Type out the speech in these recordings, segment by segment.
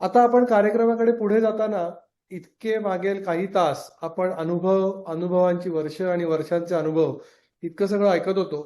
आता आपण कार्यक्रमाकडे पुढे जाताना इतके मागील काही तास आपण अनुभवांची वर्ष आणि वर्षांचे अनुभव इतकं सगळं ऐकत होतो.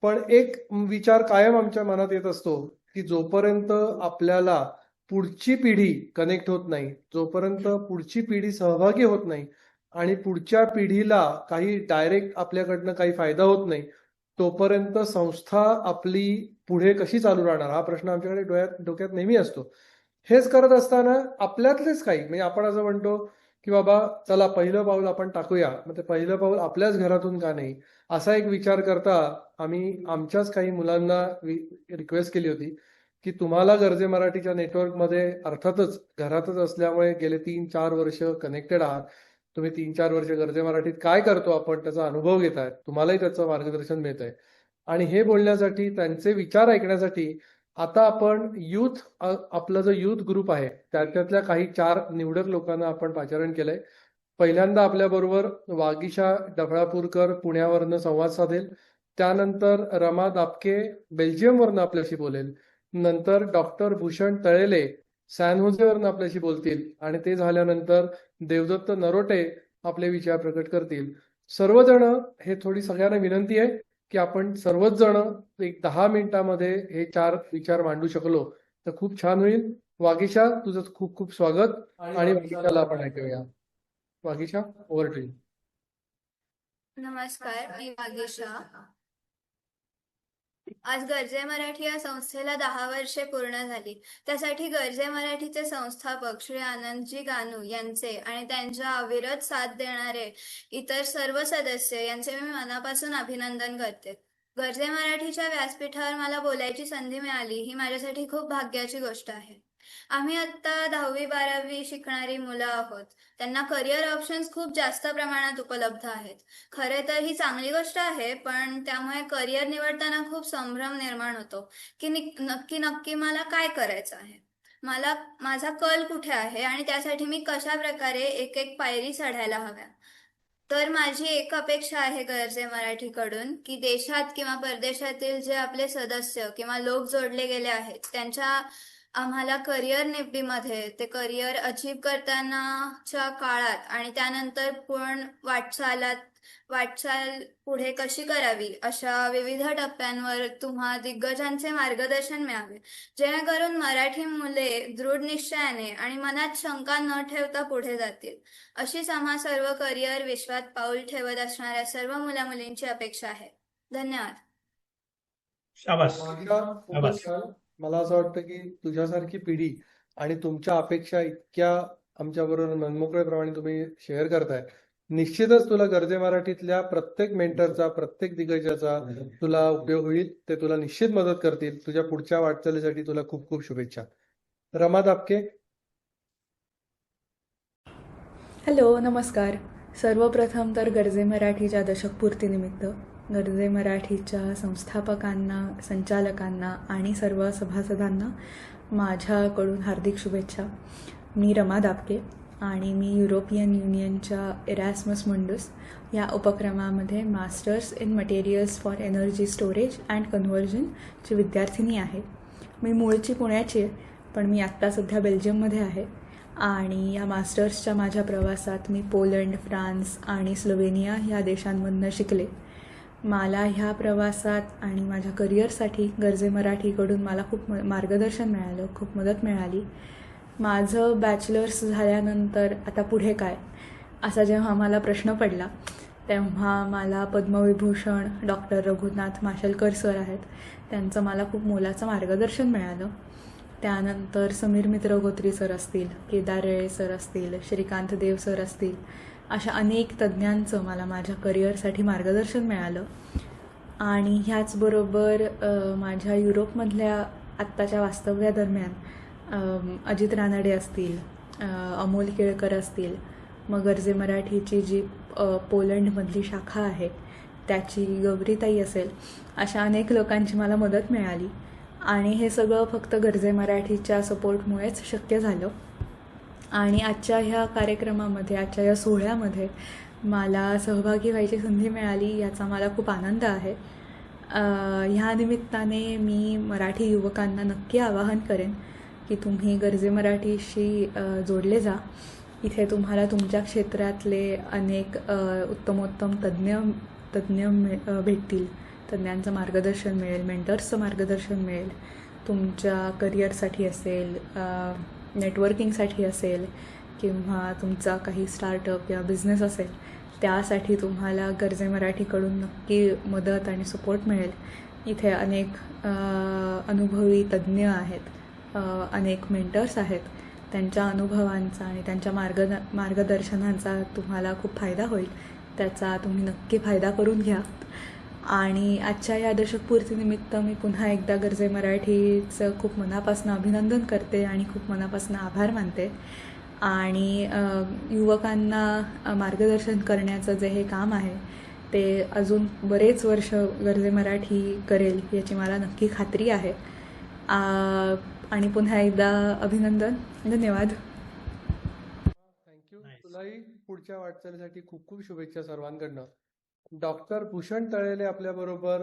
पण एक विचार कायम आमच्या मनात येत असतो की जोपर्यंत आपल्याला पुढची पिढी कनेक्ट होत नाही, जोपर्यंत पुढची पिढी सहभागी होत नाही आणि पुढच्या पिढीला काही डायरेक्ट आपल्याकडनं काही फायदा होत नाही, तोपर्यंत संस्था आपली पुढे कशी चालू राहणार हा प्रश्न आमच्याकडे डोक्यात नेहमी असतो. हेच करत असताना आपल्यातलेच काही म्हणजे आपण असं म्हणतो की बाबा चला पहिलं पाऊल आपण टाकूया, मग ते पहिलं पाऊल आपल्याच घरातून का नाही, असा एक विचार करता आम्ही आमच्याच काही मुलांना रिक्वेस्ट केली होती की तुम्हाला गरजे मराठीच्या नेटवर्कमध्ये अर्थातच घरातच असल्यामुळे गेले 3-4 वर्ष कनेक्टेड आहात. तुम्ही 3-4 वर्ष गरजे मराठीत काय करतो आपण त्याचा अनुभव घेताय, तुम्हालाही त्याचं मार्गदर्शन मिळत आहे. आणि हे बोलण्यासाठी त्यांचे विचार ऐकण्यासाठी आता आपण आपला जो युथ ग्रुप आहे त्यातल्या काही 4 निवडक लोकांना आपण पाचारण केलंय. पहिल्यांदा आपल्या बरोबर वागीशा डफळापूरकर पुण्यावरनं संवाद साधेल. त्यानंतर रमा दापके बेल्जियमवरनं आपल्याशी बोलेल. नंतर डॉक्टर भूषण तळेले सॅन होजेवरनं आपल्याशी बोलतील आणि ते झाल्यानंतर देवदत्त नरोटे आपले विचार प्रकट करतील. सर्वजण हे थोडी सगळ्यांना विनंती आहे की आपण सर्वच जण एक 10 मिनिटांमध्ये हे 4 विचार मांडू शकलो तर खूप छान होईल. वागीशा तुझं खूप खूप स्वागत आणि वागीशाला आपण ऐकूया. Vagisha over to you. नमस्कार, मी वागीशा. आज गरजे मराठी या संस्थेला 10 वर्षे पूर्ण झाली. त्यासाठी गरजे मराठीचे संस्थापक श्री आनंदजी गानू यांचे आणि त्यांच्या अविरत साथ देणारे इतर सर्व सदस्य यांचे मी मनापासून अभिनंदन करते. गरजे मराठीच्या व्यासपीठावर मला बोलायची संधी मिळाली ही माझ्यासाठी खूप भाग्याची गोष्ट आहे. आम्ही आता 10वी-12वी शिकणारी मुलं आहोत. त्यांना करिअर ऑप्शन्स खूप जास्त प्रमाणात उपलब्ध आहेत. खरे तर ही चांगली गोष्ट आहे, पण त्यामुळे करिअर निवडताना खूप संभ्रम निर्माण होतो की नक्की मला काय करायचं आहे, मला माझा कल कुठे आहे आणि त्यासाठी मी कशा प्रकारे एक एक पायरी चढायला हव्या. तर माझी एक अपेक्षा आहे गरजे मराठीकडून की देशात किंवा परदेशातील जे आपले सदस्य किंवा लोक जोडले गेले आहेत त्यांच्या आम्हाला करिअर निवडीमध्ये ते करिअर अचीव करतानाच्या काळात आणि त्यानंतर वाटचाल पुढे कशी करावी अशा विविध टप्प्यांवर तुम्हा दिग्गजांचे मार्गदर्शन मिळावे, जेणेकरून मराठी मुले दृढ निश्चयाने आणि मनात शंका न ठेवता पुढे जातील. अशीच आम्हा सर्व करिअर विश्वात पाऊल ठेवत असणाऱ्या सर्व मुलामुलींची अपेक्षा आहे. धन्यवाद. शाबास वागीशा खूपच शाबास. छान. मला असं वाटतं की तुझ्यासारखी पिढी आणि तुमच्या अपेक्षा इतक्या आमच्याबरोबर मनमोकळेप्रमाणे तुम्ही शेअर करताय, निश्चितच तुला गरजे मराठीतल्या प्रत्येक मेंटरचा प्रत्येक दिग्गजाचा तुला उपयोग होईल. ते तुला निश्चित मदत करतील. तुझ्या पुढच्या वाटचालीसाठी तुला खूप खूप शुभेच्छा. रमा दापके. हॅलो, नमस्कार. सर्वप्रथम तर गरजे मराठीच्या दशकपूर्तीनिमित्त गरजे मराठीच्या संस्थापकांना, संचालकांना आणि सर्व सभासदांना माझ्याकडून हार्दिक शुभेच्छा. मी रमा दापके आणि मी युरोपियन युनियनच्या एरास्मस मुंडस या उपक्रमामध्ये masters in materials for energy storage and कन्व्हर्जनची विद्यार्थिनी आहे. मी मूळची पुण्याची आहे, पण मी आत्ता सध्या बेल्जियममध्ये आहे आणि या मास्टर्सच्या माझ्या प्रवासात मी पोलंड, फ्रान्स आणि स्लोवेनिया ह्या देशांमधनं शिकले. मला ह्या प्रवासात आणि माझ्या करिअरसाठी गरजे मराठीकडून मला खूप मार्गदर्शन मिळालं, खूप मदत मिळाली. माझं बॅचलर्स झाल्यानंतर आता पुढे काय असा जेव्हा मला प्रश्न पडला तेव्हा मला पद्मविभूषण डॉक्टर रघुनाथ माशेलकर सर आहेत, त्यांचं मला खूप मोलाचं मार्गदर्शन मिळालं. त्यानंतर समीर मित्र गोत्री सर असतील, केदार रेळे सर असतील, श्रीकांत देव सर असतील, अशा अनेक तज्ज्ञांचं मला माझ्या करिअरसाठी मार्गदर्शन मिळालं. आणि ह्याचबरोबर माझ्या युरोपमधल्या आत्ताच्या वास्तव्यादरम्यान अजित रानडे असतील, अमोल केळकर असतील, मग गरजे मराठीची जी पोलंडमधली शाखा आहे त्याची गौरीताई असेल, अशा अनेक लोकांची मला मदत मिळाली. आणि हे सगळं फक्त गरजे मराठीच्या सपोर्टमुळेच शक्य झालं. आणि आजच्या ह्या कार्यक्रमामध्ये, आजच्या या सोहळ्यामध्ये मला सहभागी व्हायची संधी मिळाली याचा मला खूप आनंद आहे. ह्या निमित्ताने मी मराठी युवकांना नक्की आवाहन करेन की तुम्ही गरजे मराठीशी जोडले जा. इथे तुम्हाला तुमच्या क्षेत्रातले अनेक उत्तमोत्तम तज्ज्ञ भेटतील. तज्ज्ञांचं मार्गदर्शन मिळेल, मेंटर्सचं मार्गदर्शन मिळेल. तुमच्या करिअरसाठी असेल, नेटवर्किंगसाठी असेल किंवा तुमचा काही स्टार्टअप या बिझनेस असेल, त्यासाठी तुम्हाला गरजे मराठीकडून नक्की मदत आणि सपोर्ट मिळेल. इथे अनेक अनुभवी तज्ज्ञ आहेत, अनेक मेंटर्स आहेत. त्यांच्या अनुभवांचा आणि त्यांच्या मार्गदर्शनाचा तुम्हाला खूप फायदा होईल. त्याचा तुम्ही नक्की फायदा करून घ्या. आणि आजच्या या दशकपूर्तीनिमित्त मी पुन्हा एकदा गरजे मराठीचं खूप मनापासून अभिनंदन करते आणि खूप मनापासून आभार मानते. आणि युवकांना मार्गदर्शन करण्याचं जे हे काम आहे ते अजून बरेच वर्ष गरजे मराठी करेल याची मला नक्की खात्री आहे. आणि पुन्हा एकदा अभिनंदन. धन्यवाद. थँक्यू. तुलाही पुढच्या वाटचालीसाठी खूप खूप शुभेच्छा सर्वांकडनं. डॉक्टर भूषण तळेले आपल्याबरोबर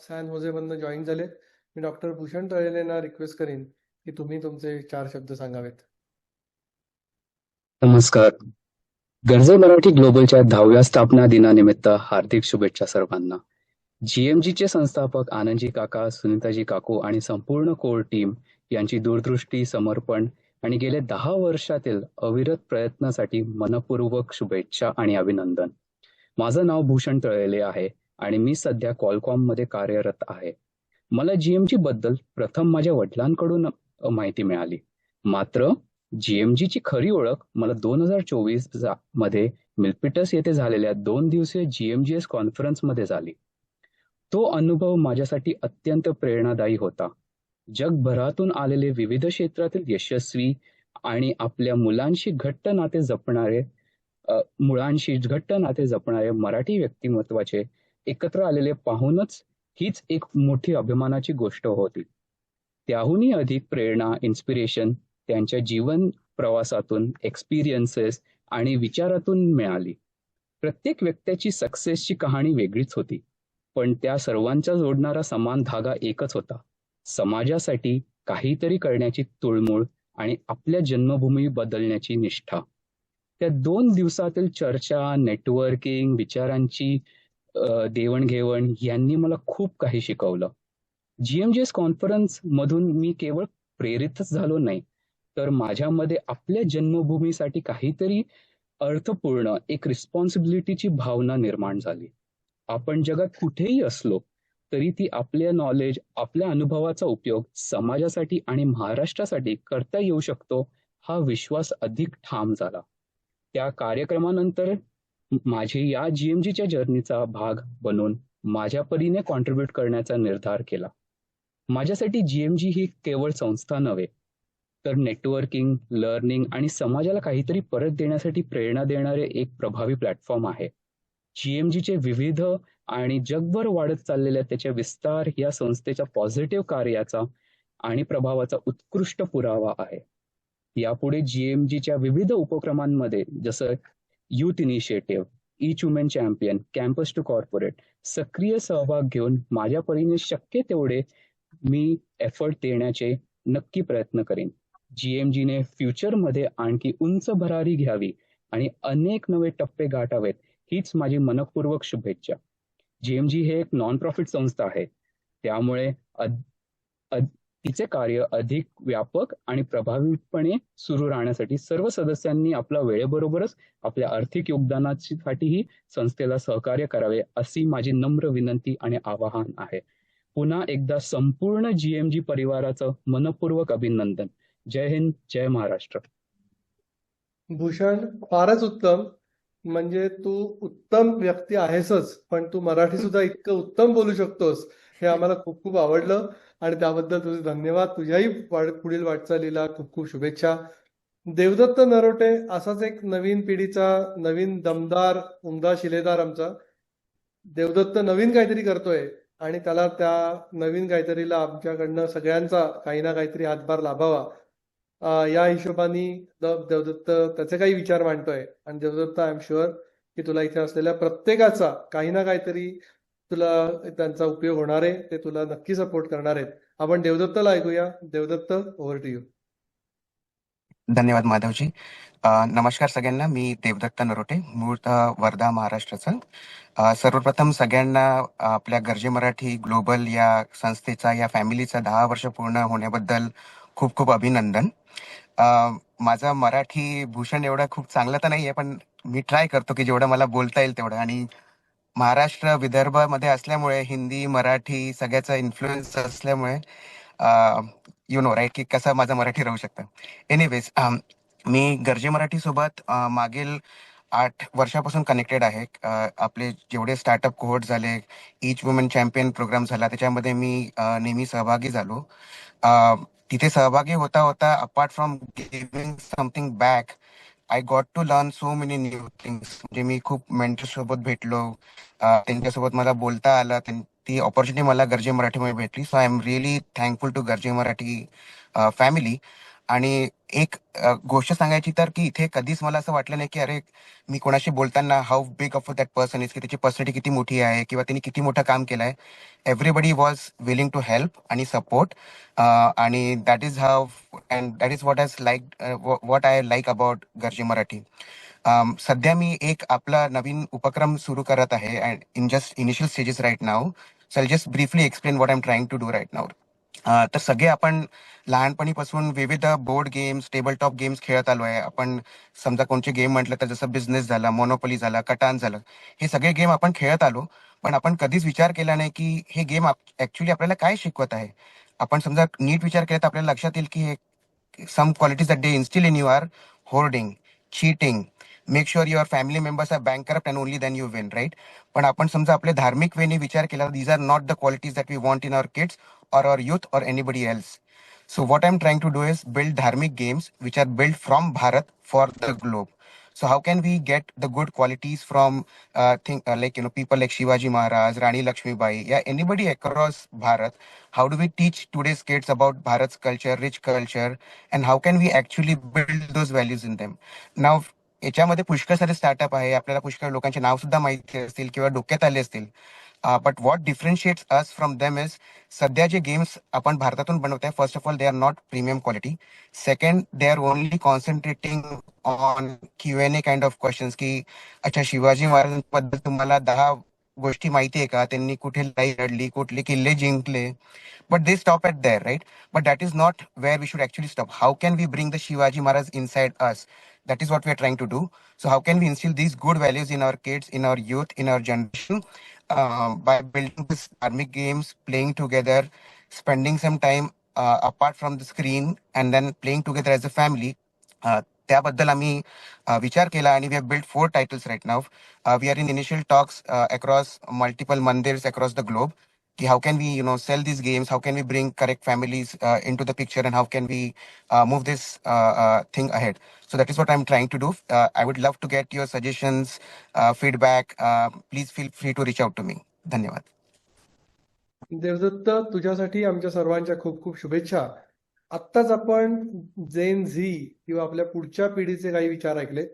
सॅन होजेमधनं जॉईन झालेत. मी डॉक्टर भूषण तळेलेंना रिक्वेस्ट करीन की तुम्ही तुमचे 4 शब्द सांगावेत. नमस्कार. गरजे मराठी ग्लोबलच्या 10व्या स्थापना दिनानिमित्त हार्दिक शुभेच्छा सर्वांना. जीएमजीचे संस्थापक आनंदजी काका, सुनीताजी काकू आणि संपूर्ण कोर टीम यांची दूरदृष्टी, समर्पण आणि गेले 10 वर्षातील अविरत प्रयत्नासाठी मनपूर्वक शुभेच्छा आणि अभिनंदन. माझं नाव भूषण तळेले आहे आणि मी सध्या कॉलकॉममध्ये कार्यरत आहे. मला जीएमजी बद्दल प्रथम माझ्या वडिलांकडून माहिती मिळाली. मात्र जीएमजीची खरी ओळख मला 2024 मध्ये मिल्पिटस येथे झालेल्या 2 दिवसीय जीएमजीएस कॉन्फरन्समध्ये झाली. तो अनुभव माझ्यासाठी अत्यंत प्रेरणादायी होता. जगभरातून आलेले विविध क्षेत्रातील यशस्वी आणि आपल्या मुळांशी घट्ट नाते जपणारे मराठी व्यक्तिमत्वाचे एकत्र आलेले पाहूनच हीच एक मोठी अभिमानाची गोष्ट होती. त्याहूनही अधिक प्रेरणा, इन्स्पिरेशन त्यांच्या जीवन प्रवासातून, एक्सपिरियन्सेस आणि विचारातून मिळाली. प्रत्येक व्यक्तीची सक्सेसची कहाणी वेगळीच होती, पण त्या सर्वांचा जोडणारा समान धागा एकच होता: समाजासाठी काहीतरी करण्याची तुळमुळ आणि आपल्या जन्मभूमी बदलण्याची निष्ठा. त्या 2 दिवसातील चर्चा, नेटवर्किंग, विचारांची देवणघेवण यांनी मला खूप काही शिकवलं. जीएमजीएस कॉन्फरन्स मधून मी केवळ प्रेरितच झालो नाही, तर माझ्यामध्ये आपल्या जन्मभूमीसाठी काहीतरी अर्थपूर्ण, एक रिस्पॉन्सिबिलिटीची भावना निर्माण झाली. आपण जगात कुठेही असलो तरी ती आपल्या नॉलेज, आपल्या अनुभवाचा उपयोग समाजासाठी आणि महाराष्ट्रासाठी करता येऊ शकतो, हा विश्वास अधिक ठाम झाला. त्या कार्यक्रमानंतर माझी या जीएमजीच्या जर्नीचा भाग बनून माझ्या परीने कॉन्ट्रीब्यूट करण्याचा निर्धार केला. माझ्यासाठी जीएमजी ही केवळ संस्था नव्हे, तर नेटवर्किंग, लर्निंग आणि समाजाला काहीतरी परत देण्यासाठी प्रेरणा देणारे एक प्रभावी प्लॅटफॉर्म आहे. जीएमजीचे विविध आणि जगभर वाढत चाललेल्या त्याच्या विस्तार या संस्थेच्या पॉझिटिव्ह कार्याचा आणि प्रभावाचा उत्कृष्ट पुरावा आहे. यापुढे जीएमजीच्या विविध उपक्रमांमध्ये जसं youth initiative, each women champion, campus to corporate सक्रिय सहभाग घेऊन माझ्या परीने शक्य तेवढे मी एफर्ट देण्याचे नक्की प्रयत्न करेन. जीएमजीने फ्युचरमध्ये आणखी उंच भरारी घ्यावी आणि अनेक नवे टप्पे गाठावेत, हीच माझी मनपूर्वक शुभेच्छा. जीएमजी हे एक नॉन प्रॉफिट संस्था आहे, त्यामुळे तिचे कार्य अधिक व्यापक आणि प्रभावीपणे सुरू राहण्यासाठी सर्व सदस्यांनी आपल्या वेळेबरोबरच आपल्या आर्थिक योगदानासाठीही संस्थेला सहकार्य करावे, अशी माझी नम्र विनंती आणि आवाहन आहे. पुन्हा एकदा संपूर्ण जीएमजी परिवाराचं मनपूर्वक अभिनंदन. जय हिंद, जय महाराष्ट्र. भूषण, फारच उत्तम. म्हणजे तू उत्तम व्यक्ती आहेसच, पण तू मराठी सुद्धा इतकं उत्तम बोलू शकतोस हे आम्हाला खूप खूप आवडलं आणि त्याबद्दल तुझे धन्यवाद. तुझ्याही पुढील वाटचालीला खूप खूप शुभेच्छा. देवदत्त नरोटे असाच एक नवीन पिढीचा, नवीन दमदार, उमदा शिलेदार आमचा देवदत्त नवीन काहीतरी करतोय आणि त्याला त्या नवीन काहीतरीला आमच्याकडनं सगळ्यांचा काही ना काहीतरी हातभार लाभावा, या हिशोबाने देवदत्त त्याचे काही विचार मांडतोय. आणि देवदत्त, आय एम शुअर की तुला इथे असलेल्या प्रत्येकाचा काही ना काहीतरी तुला त्यांचा उपयोग होणार आहे, ते तुला नक्की सपोर्ट करणार आहेत. आपण देवदत्तला ऐकूया. Devdatt, over to you. धन्यवाद माधवजी. नमस्कार सगळ्यांना. मी देवदत्त नरोटे, मूळतः वर्धा, महाराष्ट्राचा. सर्वप्रथम सगळ्यांना आपल्या गरजे मराठी ग्लोबल या संस्थेचा, या फॅमिलीचा 10 वर्ष पूर्ण होण्याबद्दल खूप खूप अभिनंदन. माझा मराठी भूषण एवढा खूप चांगला तर नाही आहे, पण मी ट्राय करतो की जेवढं मला बोलता येईल तेवढं. आणि महाराष्ट्र विदर्भामध्ये असल्यामुळे हिंदी मराठी सगळ्याचा इन्फ्लुएन्स असल्यामुळे यु नो राईट की कसं माझं मराठी राहू शकतं. एनिवेज, मी गरजे मराठी सोबत मागील 8 वर्षापासून कनेक्टेड आहे. आपले जेवढे स्टार्टअप कोहोर्ट झाले, ईच वुमन चॅम्पियन प्रोग्राम झाला, त्याच्यामध्ये मी नेहमी सहभागी झालो. तिथे सहभागी होता होता apart from giving something back, I got to learn so many new things. म्हणजे मी खूप मेंटर सोबत भेटलो, त्यांच्यासोबत मला बोलता आलं. ती ऑपॉर्च्युनिटी मला गरजे मराठीमध्ये भेटली. So I am really thankful to Garje Marathi family. आणि एक गोष्ट सांगायची तर की इथे कधीच मला असं वाटलं नाही की अरे मी कोणाशी बोलताना how big of that person is, की त्याची पर्सनॅलिटी किती मोठी आहे किंवा त्यांनी किती मोठं काम केलं आहे. Everybody was willing to help आणि सपोर्ट. आणि that is how and that is what I like about Garje Marathi. सध्या मी एक आपला नवीन उपक्रम सुरू करत आहे and in just initial stages right now. So I just briefly explain what I am trying to do right now. तर सगळे आपण लहानपणीपासून विविध board games, table top games खेळत आलो आहे. आपण समजा कोणते गेम म्हटलं तर जसं बिझनेस झाला, मोनोपोली झाला, कटान झालं, हे सगळे गेम आपण खेळत आलो. पण आपण कधीच विचार केला नाही की हे गेम ऍक्च्युली आपल्याला काय शिकवत आहे. आपण समजा नीट विचार केला तर आपल्याला लक्षात येईल की some qualities that they instill in you are hoarding, cheating, make sure your family members are bankrupt and only then you win, right? पण आपण समजा आपले धार्मिक वेने विचार केला, these are not the qualities that we want in our kids or our youth or anybody else. So what I'm trying to do is build dharmic games which are built from Bharat for the globe. So how can we get the good qualities from people like Shivaji Maharaj, Rani Lakshmi Bai, yeah, anybody across Bharat? How do we teach today's kids about Bharat's culture, rich culture, and how can we actually build those values in them? Now याच्यामध्ये पुष्कळ सारे startup आहे, आपल्याला पुष्कळ लोकांचे नाव सुद्धा माहिती असतील किंवा डोक्यात आले असतील. But what differentiates us from them is सध्या जे गेम्स आपण भारतातून बनवत आहे, first of all they are not premium quality. Second, they are only concentrating on Q&A kind of questions की अच्छा शिवाजी महाराजांबद्दल तुम्हाला 10 गोष्टी माहिती आहे का, त्यांनी कुठे लढाई लढली, कुठले किल्ले जिंकले. But they stop at there, right? But that is not where we should actually stop. How can we bring the Shivaji Maharaj inside us? That is what we are trying to do. So how can we instill these good values in our kids, in our youth, in our generation, by building these dharmic games, playing together, spending some time apart from the screen, and then playing together as a family. त्याबद्दल आम्ही विचार केला आणि we have build 4 titles right now. We are in initial talks across multiple mandirs across the globe. How can we sell these games, how can we bring correct families into the picture, and how can we move this thing ahead. So that is what I'm trying to do. I would love to get your suggestions, feedback. Please feel free to reach out to me. धन्यवाद. देवदत्त, तुझ्यासाठी आमच्या सर्वांच्या खूप खूप शुभेच्छा. आत्ताच आपण जेन Zee किंवा आपल्या पुढच्या पिढीचे काही विचार ऐकले.